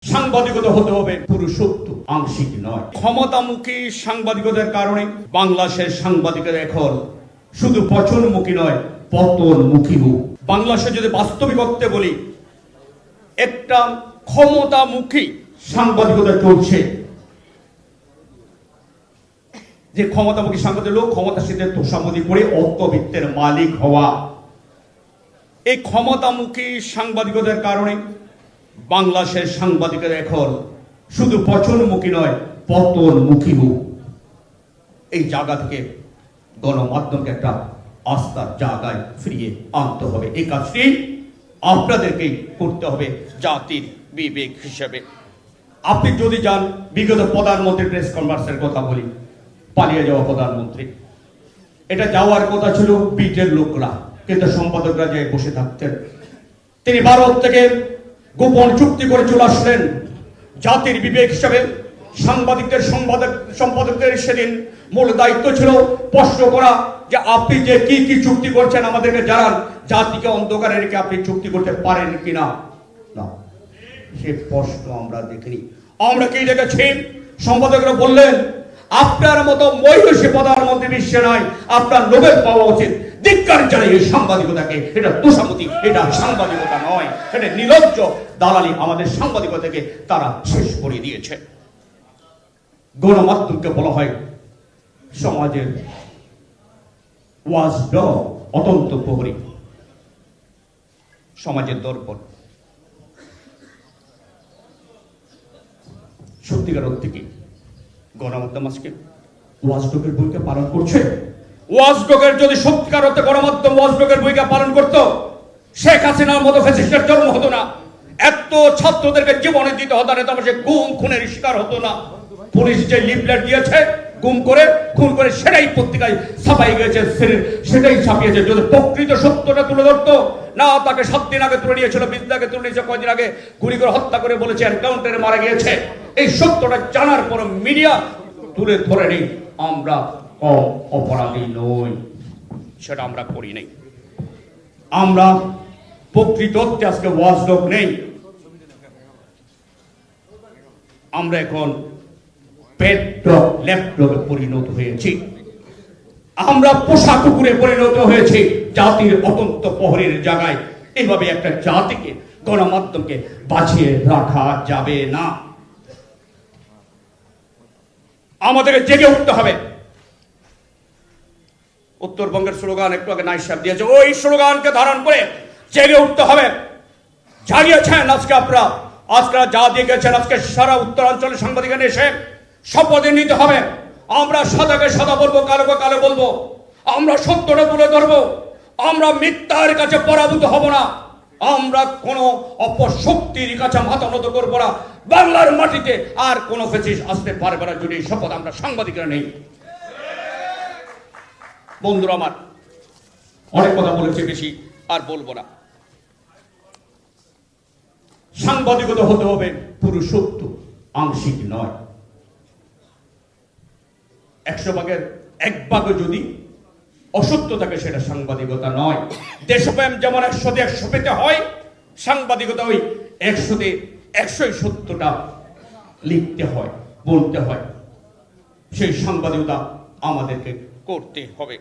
সাংবাদিকতা হতে হবে পুরুষত্ব, আংশিক নয়। ক্ষমতামুখী সাংবাদিকতার কারণে বাংলাদেশের সাংবাদিকতা এখন শুধু পচনমুখী নয়, পতনমুখীও। বাংলাদেশে যদি বাস্তবিকত্বে বলি, একটা ক্ষমতামুখী সাংবাদিকতা চলছে। যে ক্ষমতামুখী সাংবাদিক লোক ক্ষমতাসীনদের তোষামোদি করে অর্থবিত্তের মালিক হওয়া, এই ক্ষমতামুখী সাংবাদিকতার কারণে বাংলাদেশের সাংবাদিকরা এখন শুধু পচনমুখী নয়, পতনমুখীও। এই জায়গা থেকে গণমাধ্যমকে একটা আস্থার জায়গায় ফিরিয়ে আনতে হবে। এই কাজটি আপনাদেরকেই করতে হবে জাতির বিবেক হিসেবে। আপনি যদি যান, বিগত প্রধানমন্ত্রীর প্রেস কনফারেন্সের কথা বলি, পালিয়ে যাওয়া প্রধানমন্ত্রী, এটা যাওয়ার কথা ছিল বিটের লোকরা, কিন্তু সম্পাদকরা যে বসে থাকতেন। তিনি ভারত থেকে গোপন চুক্তি করে চলে আসলেন। জাতির বিবেক হিসাবে সাংবাদিকদের সম্পাদকদের সেদিন মূল দায়িত্ব ছিল প্রশ্ন করা যে আপনি যে কি কি চুক্তি করছেন আমাদেরকে জানান, জাতিকে অন্ধকারে রেখে আপনি চুক্তি করতে পারেন কিনা। না, সে প্রশ্ন আমরা দেখিনি। আমরা কি দেখেছি, সম্পাদকরা বললেন আপনার মতো মহিষী প্রধানমন্ত্রী বিশ্বে নাই, আপনার নোবেল পাওয়া উচিত। ধিক্কার জানাই এই সাংবাদিকতাকে। এটা তোষামোদি, এটা সাংবাদিকতা নয়, এটা নির্লজ্জ দালালি আমাদের সাংবাদিকতাকে তারা শেষ করে দিয়েছে। গণমাধ্যমকে বলা হয় সমাজের ওয়াচডগ, অতন্ত প্রহরী, সমাজের দর্পণ। সত্যিকার অর্থে কি গণমাধ্যম আজকে ওয়াচডগের ভূমিকা পালন করছে? ওয়াচডগের যদি সত্যিকার অর্থে গণমাধ্যম ওয়াচডগের ভূমিকা পালন করত, শেখ হাসিনার মতো ফ্যাসিস্টের জন্ম হতো না, এত ছাত্রদেরকে জীবনে দিতে হতো না, তারপর সে গুম খুনের শিকার হতো না। পুলিশ যে লিফলেট দিয়েছে গুম করে খুন করে সেটাই পত্রিকায় ছাপাই গেছে, সেটাই ছাপিয়েছে। যদি প্রকৃত সত্যটা তুলে ধরতো না, তাকে 7 দিন আগে তুলে নিয়েছিল, 20 দিন আগে তুলে নিয়েছে, কয়েকদিন আগে গুলি করে হত্যা করে বলেছে এনকাউন্টারে মারা গিয়েছে। এই সত্যটা জানার পর মিডিয়া তুলে ধরে নেই, আমরা অপরাধী নই, সেটা আমরা করি নাই। আমরা প্রকৃত অর্থে আজকে ওয়াচডগ নেই, আমরা এখন পেট্রক ল্যাপটপে পরিণত হয়েছি, আমরা পোষা কুকুরে পরিণত হয়েছি জাতির অতন্ত প্রহরীর জায়গায়। এইভাবে একটা জাতিকে, গণমাধ্যমকে বাঁচিয়ে রাখা যাবে না। আমাদেরকে জেগে উঠতে হবে। উত্তরবঙ্গের স্লোগান একটু আগে নাইস সাহেব দিয়েছে, ওই স্লোগানকে ধারণ করে জেগে উঠতে হবে। জাগিয়েছেন আজকে আপনারা, আজকে যা দিয়ে গেছেন, আজকে সারা উত্তরাঞ্চলের সাংবাদিক এসে শপথ নিতে হবে। আমরা সাদাকে সাদা বলবো, কালোকে কালো বলবো, আমরা সত্যটা তুলে ধরবো, আমরা মিথ্যার কাছে পরাভূত হব না, আমরা কোনো অপশক্তির কাছে মাথা নত করবো না। বাংলার মাটিতে আর কোনো ফ্যাসিস্ট আসতে পারবে না যদি শপথ আমরা সাংবাদিকরা নেই। বন্ধুরা আমার, অনেক কথা বলেছে, বেশি আর বলবো না। সাংবাদিকতা হতে হবে পুরুষত্ব, আংশিক নয়। 100 ভাগের 1 ভাগ যদি অসত্য থাকে সেটা সাংবাদিকতা নয়। দেশপ্রেম যেমন 100-তে 100 পেতে হয়, সাংবাদিকতা ওই 100-তে 100 সত্যটা লিখতে হয়, বলতে হয়। সেই সাংবাদিকতা আমাদেরকে করতে হবে।